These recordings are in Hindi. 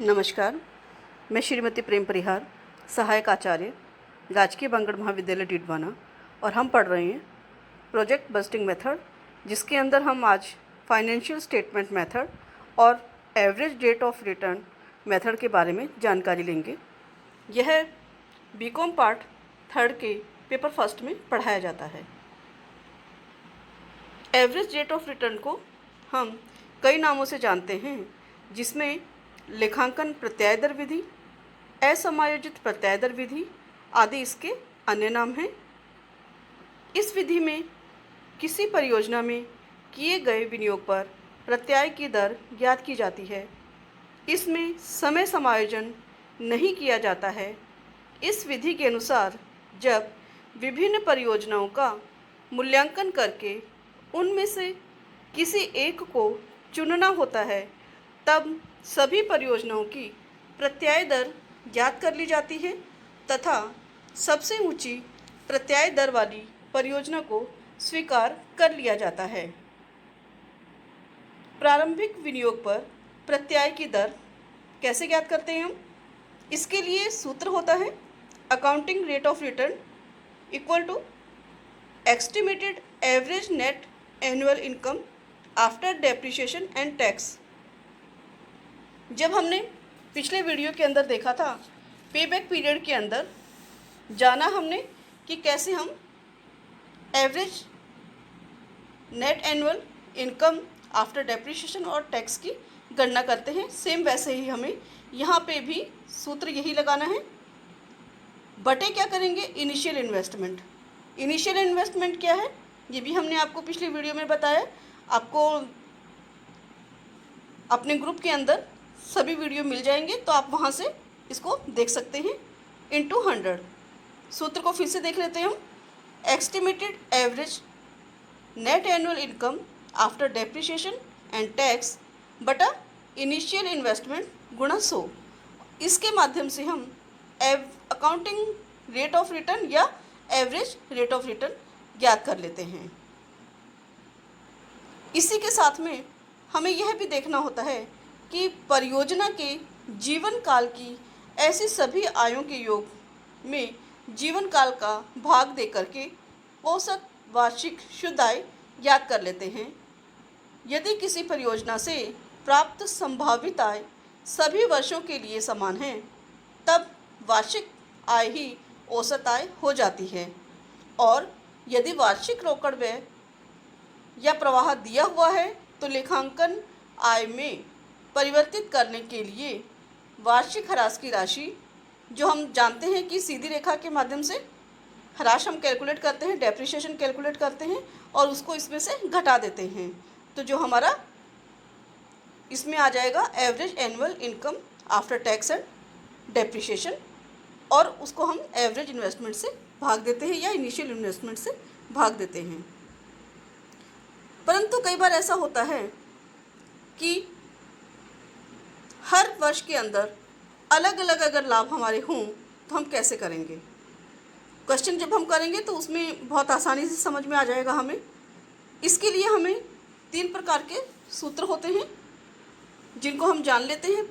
नमस्कार, मैं श्रीमती प्रेम परिहार, सहायक आचार्य, राजकीय बांगड़ महाविद्यालय डीडवाना, और हम पढ़ रहे हैं प्रोजेक्ट बस्टिंग मेथड, जिसके अंदर हम आज फाइनेंशियल स्टेटमेंट मेथड और average date of return method के बारे में जानकारी लेंगे। यह बीकॉम पार्ट 3 के पेपर फर्स्ट में पढ़ाया जाता है। एवरेज डेट ऑफ रिटर्न को हम कई नामों से जानते हैं, जिसमें लेखांकन प्रत्याय दर विधि, असमायोजित प्रत्याय दर विधि आदि इसके अन्य नाम हैं। इस विधि में किसी परियोजना में किए गए विनियोग पर प्रत्याय की दर ज्ञात की जाती है। इसमें समय समायोजन नहीं किया जाता है। इस विधि के अनुसार जब विभिन्न परियोजनाओं का मूल्यांकन करके उनमें से किसी एक को चुनना होता है, तब सभी परियोजनाओं की प्रत्याय दर ज्ञात कर ली जाती है तथा सबसे ऊंची प्रत्याय दर वाली परियोजना को स्वीकार कर लिया जाता है। प्रारंभिक विनियोग पर प्रत्याय की दर कैसे ज्ञात करते हैं हम? इसके लिए सूत्र होता है accounting rate of return equal to estimated average net annual income after depreciation and tax. जब हमने पिछले वीडियो के अंदर देखा था, पेबैक पीरियड के अंदर जाना हमने कि कैसे हम average net annual income after depreciation और टैक्स की गणना करते हैं। सेम वैसे ही हमें यहाँ पे भी सूत्र यही लगाना है। बटे क्या करेंगे? Initial investment. इनिशियल इन्वेस्टमेंट क्या है, ये भी हमने आपको पिछली वीडियो में बताया। आपको अपने ग्रुप के अंदर सभी वीडियो मिल जाएंगे, तो आप वहाँ से इसको देख सकते हैं। इनटू 100। सूत्र को फिर से देख लेते हैं हम। Estimated average net annual income after depreciation and tax बटा इनिशियल इन्वेस्टमेंट गुणा 100। इसके माध्यम से हम अकाउंटिंग रेट ऑफ रिटर्न या एवरेज रेट ऑफ रिटर्न ज्ञात कर लेते हैं। इसी के साथ में हमें यह भी देखना होता है कि परियोजना के जीवन काल की ऐसी सभी आयों के योग में जीवन काल का भाग दे करके औसत वार्षिक शुद्ध आय ज्ञात कर लेते हैं। यदि किसी परियोजना से प्राप्त संभावित आय सभी वर्षों के लिए समान है, तब वार्षिक आय ही औसत आय हो जाती है। और यदि वार्षिक रोकड़ व्यय या प्रवाह दिया हुआ है, तो लेखांकन आय में परिवर्तित करने के लिए वार्षिक ह्रास की राशि, जो हम जानते हैं कि सीधी रेखा के माध्यम से ह्रास हम कैलकुलेट करते हैं, डेप्रिसिएशन कैलकुलेट करते हैं और उसको इसमें से घटा देते हैं, तो जो हमारा इसमें आ जाएगा average annual income after tax and depreciation, और उसको हम एवरेज इन्वेस्टमेंट से भाग देते हैं या इनिशियल इन्वेस्टमेंट से भाग देते हैं। परंतु कई बार ऐसा होता है कि हर वर्ष के अंदर अलग अलग अगर लाभ हमारे हों, तो हम कैसे करेंगे? क्वेश्चन जब हम करेंगे तो उसमें बहुत आसानी से समझ में आ जाएगा हमें। इसके लिए हमें 3 प्रकार के सूत्र होते हैं, जिनको हम जान लेते हैं।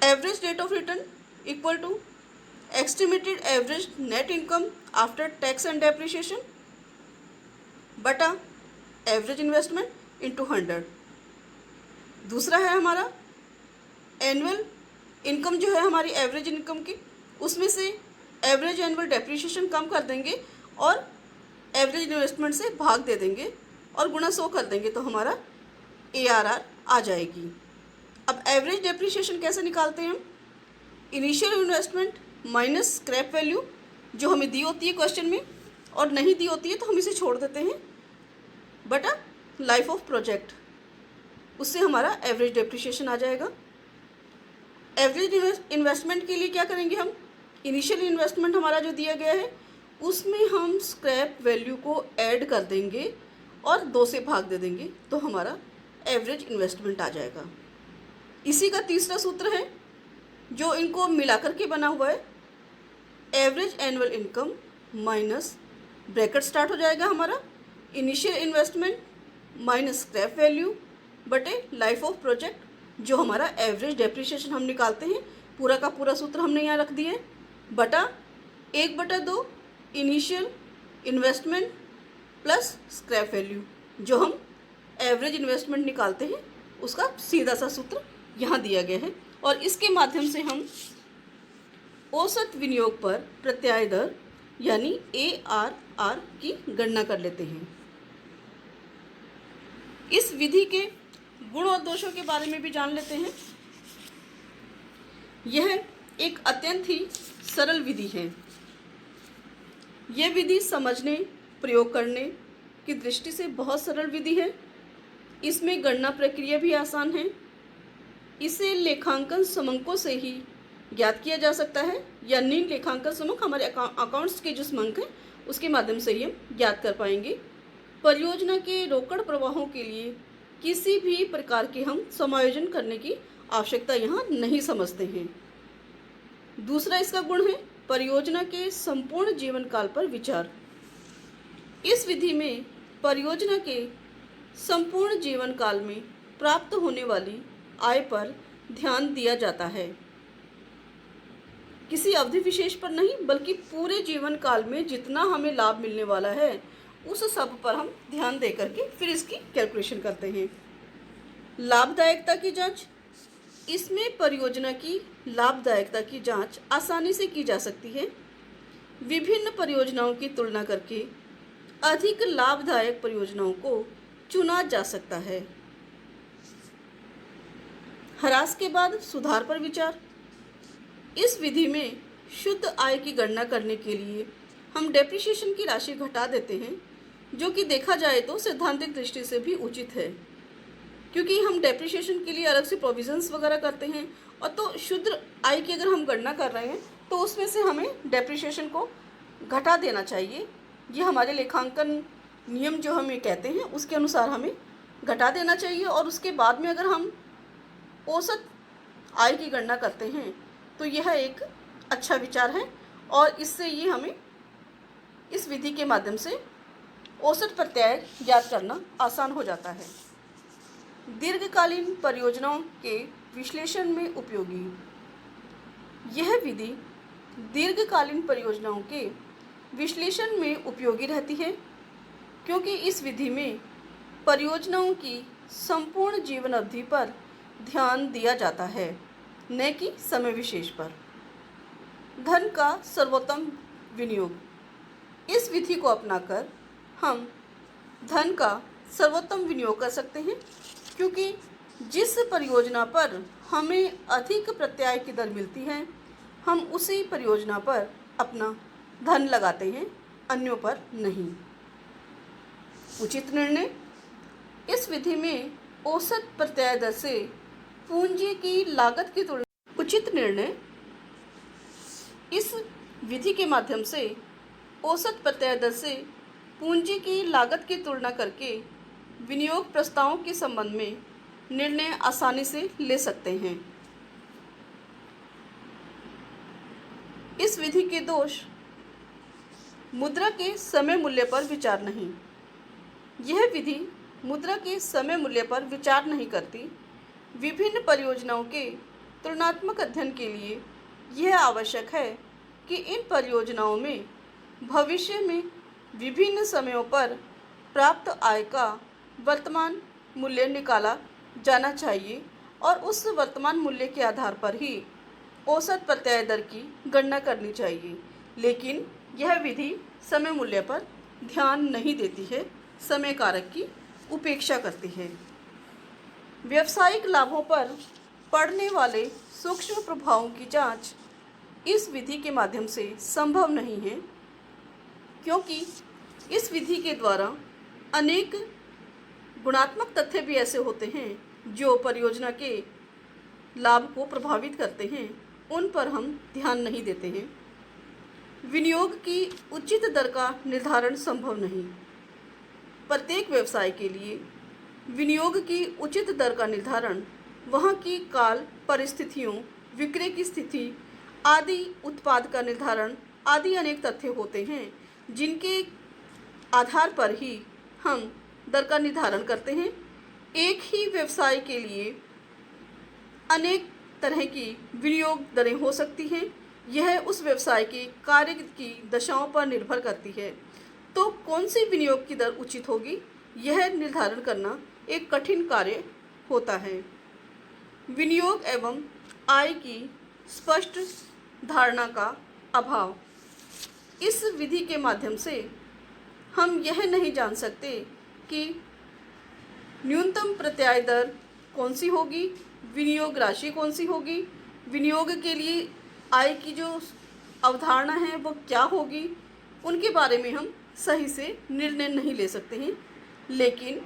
Average rate of return equal to estimated average net income after tax and depreciation बटा एवरेज इन्वेस्टमेंट इंटू 100। दूसरा है हमारा एनुअल इनकम, जो है हमारी एवरेज इनकम की, उसमें से एवरेज एनुअल डेप्रिसिएशन कम कर देंगे और एवरेज इन्वेस्टमेंट से भाग दे देंगे और गुणा 100 कर देंगे, तो हमारा ARR आ जाएगी। अब एवरेज डेप्रिसिएशन कैसे निकालते हैं हम? Initial investment minus scrap value, जो हमें दी होती है क्वेश्चन में, और नहीं दी होती है तो हम इसे छोड़ देते हैं, बटा लाइफ ऑफ प्रोजेक्ट। उससे हमारा एवरेज डेप्रिसिएशन आ जाएगा। एवरेज इन्वेस्टमेंट के लिए क्या करेंगे हम? इनिशियल इन्वेस्टमेंट हमारा जो दिया गया है, उसमें हम स्क्रैप वैल्यू को ऐड कर देंगे और 2 से भाग दे देंगे, तो हमारा एवरेज इन्वेस्टमेंट आ जाएगा। इसी का तीसरा सूत्र है, जो इनको मिलाकर के बना हुआ है, average annual income minus bracket start हो जाएगा हमारा initial investment minus scrap value बटे लाइफ ऑफ प्रोजेक्ट जो हमारा एवरेज डेप्रिसिएशन हम निकालते हैं, पूरा का पूरा सूत्र हमने यहाँ रख दिया है, बटा 1/2 initial investment plus scrap value, जो हम एवरेज इन्वेस्टमेंट निकालते हैं उसका सीधा सा सूत्र यहाँ दिया गया है। और इसके माध्यम से हम औसत विनियोग पर प्रत्याय दर यानी ARR की गणना कर लेते हैं। इस विधि के गुण और दोषों के बारे में भी जान लेते हैं। यह एक अत्यंत ही सरल विधि है। यह विधि समझने, प्रयोग करने की दृष्टि से बहुत सरल विधि है। इसमें गणना प्रक्रिया भी आसान है। इसे लेखांकन समंकों से ही ज्ञात किया जा सकता है, यानी लेखांकन समंक हमारे अकाउंट्स के जो समंक हैं उसके माध्यम से ही हम ज्ञात कर पाएंगे। परियोजना के रोकड़ प्रवाहों के लिए किसी भी प्रकार के हम समायोजन करने की आवश्यकता यहाँ नहीं समझते हैं। दूसरा इसका गुण है परियोजना के संपूर्ण जीवन काल पर विचार। इस विधि में परियोजना के संपूर्ण जीवन काल में प्राप्त होने वाली आय पर ध्यान दिया जाता है, किसी अवधि विशेष पर नहीं, बल्कि पूरे जीवन काल में जितना हमें लाभ मिलने वाला है उस सब पर हम ध्यान दे करके फिर इसकी कैलकुलेशन करते हैं। लाभदायकता की जांच। इसमें परियोजना की लाभदायकता की जांच आसानी से की जा सकती है। विभिन्न परियोजनाओं की तुलना करके अधिक लाभदायक परियोजनाओं को चुना जा सकता है। ह्रास के बाद सुधार पर विचार। इस विधि में शुद्ध आय की गणना करने के लिए हम डेप्रिसिएशन की राशि घटा देते हैं, जो कि देखा जाए तो सैद्धांतिक दृष्टि से भी उचित है, क्योंकि हम डेप्रिसिएशन के लिए अलग से प्रोविजंस वगैरह करते हैं। और तो शुद्ध आय की अगर हम गणना कर रहे हैं तो उसमें से हमें डेप्रिसिएशन को घटा देना चाहिए। ये हमारे लेखांकन नियम जो हमें कहते हैं उसके अनुसार हमें घटा देना चाहिए। और उसके बाद में अगर हम औसत आय की गणना करते हैं तो यह एक अच्छा विचार है, और इससे ये हमें इस विधि के माध्यम से औसत प्रत्याय ज्ञात करना आसान हो जाता है। दीर्घकालीन परियोजनाओं के विश्लेषण में उपयोगी। यह विधि दीर्घकालीन परियोजनाओं के विश्लेषण में उपयोगी रहती है, क्योंकि इस विधि में परियोजनाओं की संपूर्ण जीवन अवधि पर ध्यान दिया जाता है, न कि समय विशेष पर। धन का सर्वोत्तम विनियोग। इस विधि को अपनाकर हम धन का सर्वोत्तम विनियोग कर सकते हैं, क्योंकि जिस परियोजना पर हमें अधिक प्रत्याय की दर मिलती है हम उसी परियोजना पर अपना धन लगाते हैं, अन्यों पर नहीं। उचित निर्णय। इस विधि में औसत प्रत्याय दर से पूंजी की लागत की तुलना। उचित निर्णय। इस विधि के माध्यम से औसत प्रत्याय दर से पूंजी की लागत की तुलना करके विनियोग प्रस्तावों के संबंध में निर्णय आसानी से ले सकते हैं। इस विधि के दोष। मुद्रा के समय मूल्य पर विचार नहीं। यह विधि मुद्रा के समय मूल्य पर विचार नहीं करती। विभिन्न परियोजनाओं के तुलनात्मक अध्ययन के लिए यह आवश्यक है कि इन परियोजनाओं में भविष्य में विभिन्न समयों पर प्राप्त आय का वर्तमान मूल्य निकाला जाना चाहिए, और उस वर्तमान मूल्य के आधार पर ही औसत प्रत्याय दर की गणना करनी चाहिए। लेकिन यह विधि समय मूल्य पर ध्यान नहीं देती है, समय कारक की उपेक्षा करती है। व्यावसायिक लाभों पर पड़ने वाले सूक्ष्म प्रभावों की जांच इस विधि के माध्यम से संभव नहीं है, क्योंकि इस विधि के द्वारा अनेक गुणात्मक तथ्य भी ऐसे होते हैं जो परियोजना के लाभ को प्रभावित करते हैं, उन पर हम ध्यान नहीं देते हैं। विनियोग की उचित दर का निर्धारण संभव नहीं। प्रत्येक व्यवसाय के लिए विनियोग की उचित दर का निर्धारण वहाँ की काल परिस्थितियों, विक्रय की स्थिति आदि, उत्पाद का निर्धारण आदि अनेक तथ्य होते हैं, जिनके आधार पर ही हम दर का निर्धारण करते हैं। एक ही व्यवसाय के लिए अनेक तरह की विनियोग दरें हो सकती हैं। यह उस व्यवसाय के कार्य की दशाओं पर निर्भर करती है। तो कौन सी विनियोग की दर उचित होगी, यह निर्धारण करना एक कठिन कार्य होता है। विनियोग एवं आय की स्पष्ट धारणा का अभाव। इस विधि के माध्यम से हम यह नहीं जान सकते कि न्यूनतम प्रत्याय दर कौन सी होगी, विनियोग राशि कौन सी होगी, विनियोग के लिए आय की जो अवधारणा है वो क्या होगी, उनके बारे में हम सही से निर्णय नहीं ले सकते हैं। लेकिन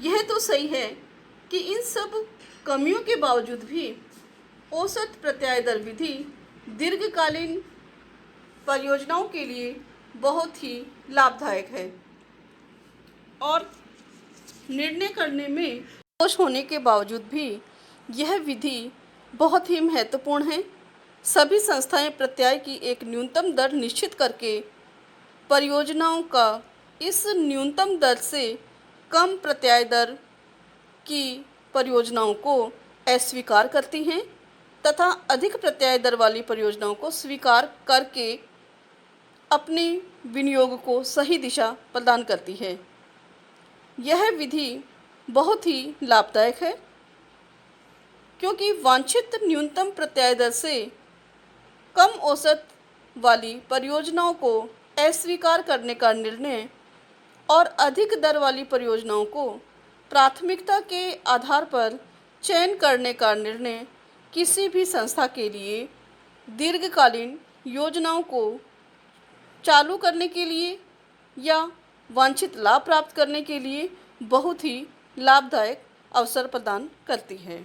यह तो सही है कि इन सब कमियों के बावजूद भी औसत प्रत्याय दर विधि दीर्घकालीन परियोजनाओं के लिए बहुत ही लाभदायक है और निर्णय करने में दोष होने के बावजूद भी यह विधि बहुत ही महत्वपूर्ण है। सभी संस्थाएं प्रत्याय की एक न्यूनतम दर निश्चित करके परियोजनाओं का इस न्यूनतम दर से कम प्रत्याय दर की परियोजनाओं को अस्वीकार करती हैं तथा अधिक प्रत्याय दर वाली परियोजनाओं को स्वीकार करके अपने विनियोग को सही दिशा प्रदान करती है। यह विधि बहुत ही लाभदायक है क्योंकि वांछित न्यूनतम प्रत्याय दर से कम औसत वाली परियोजनाओं को अस्वीकार करने का निर्णय और अधिक दर वाली परियोजनाओं को प्राथमिकता के आधार पर चयन करने का निर्णय किसी भी संस्था के लिए दीर्घकालीन योजनाओं को चालू करने के लिए या वांछित लाभ प्राप्त करने के लिए बहुत ही लाभदायक अवसर प्रदान करती है।